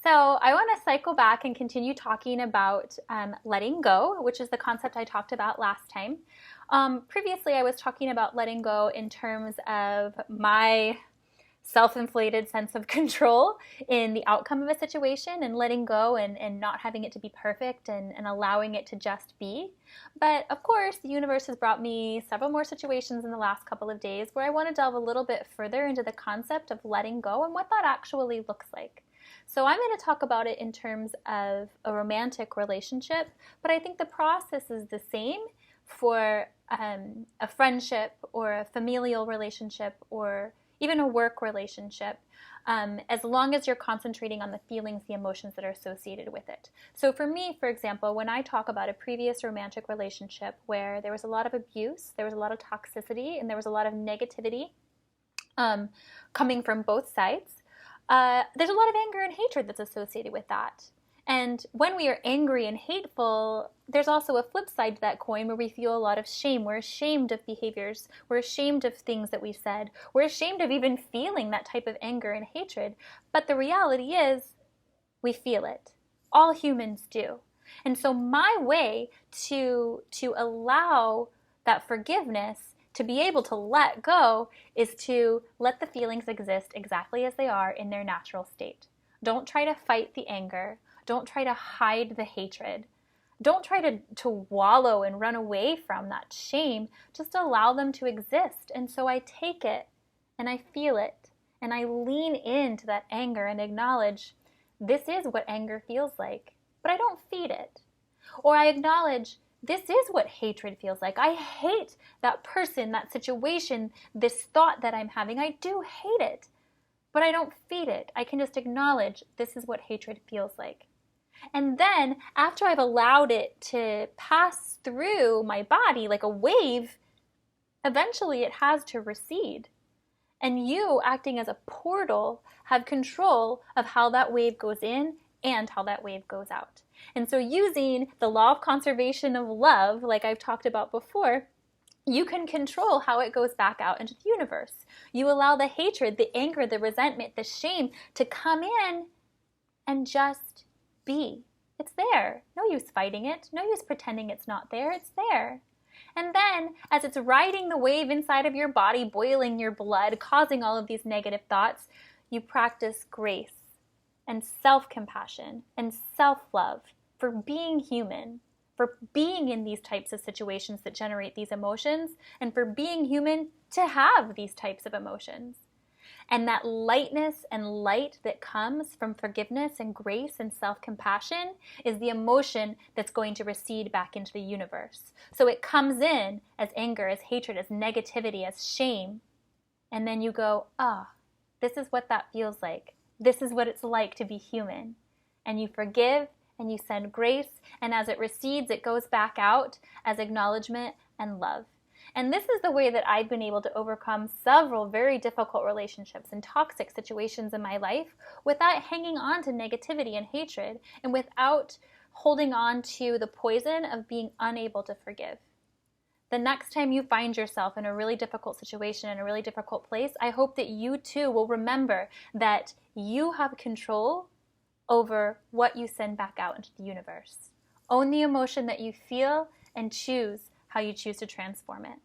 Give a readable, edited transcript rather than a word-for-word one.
So I want to cycle back and continue talking about letting go, which is the concept I talked about last time. Previously, I was talking about letting go in terms of my self-inflated sense of control in the outcome of a situation and letting go and not having it to be perfect and allowing it to just be. But of course, the universe has brought me several more situations in the last couple of days where I want to delve a little bit further into the concept of letting go and what that actually looks like. So I'm going to talk about it in terms of a romantic relationship, but I think the process is the same for a friendship or a familial relationship or even a work relationship, as long as you're concentrating on the feelings, the emotions that are associated with it. So for me, for example, when I talk about a previous romantic relationship where there was a lot of abuse, there was a lot of toxicity, and there was a lot of negativity coming from both sides, there's a lot of anger and hatred that's associated with that. And when we are angry and hateful, there's also a flip side to that coin where we feel a lot of shame. We're ashamed of behaviors. We're ashamed of things that we said. We're ashamed of even feeling that type of anger and hatred. But the reality is, we feel it. All humans do. And so my way to allow that forgiveness, to be able to let go, is to let the feelings exist exactly as they are in their natural state. Don't try to fight the anger. Don't try to hide the hatred. Don't try to wallow and run away from that shame. Just allow them to exist. And so I take it and I feel it and I lean into that anger and acknowledge this is what anger feels like, but I don't feed it. Or I acknowledge this is what hatred feels like. I hate that person, that situation, this thought that I'm having. I do hate it, but I don't feed it. I can just acknowledge this is what hatred feels like. And then after I've allowed it to pass through my body like a wave, eventually it has to recede. And you, acting as a portal, have control of how that wave goes in and how that wave goes out. And so using the law of conservation of love, like I've talked about before, you can control how it goes back out into the universe. You allow the hatred, the anger, the resentment, the shame to come in and just be. It's there. No use fighting it. No use pretending it's not there. It's there. And then, as it's riding the wave inside of your body, boiling your blood, causing all of these negative thoughts, you practice grace and self-compassion and self-love for being human, for being in these types of situations that generate these emotions, and for being human to have these types of emotions. And that lightness and light that comes from forgiveness and grace and self-compassion is the emotion that's going to recede back into the universe. So it comes in as anger, as hatred, as negativity, as shame. And then you go, this is what that feels like. This is what it's like to be human. And you forgive and you send grace. And as it recedes, it goes back out as acknowledgement and love. And this is the way that I've been able to overcome several very difficult relationships and toxic situations in my life without hanging on to negativity and hatred and without holding on to the poison of being unable to forgive. The next time you find yourself in a really difficult situation, in a really difficult place, I hope that you too will remember that you have control over what you send back out into the universe. Own the emotion that you feel and choose how you choose to transform it.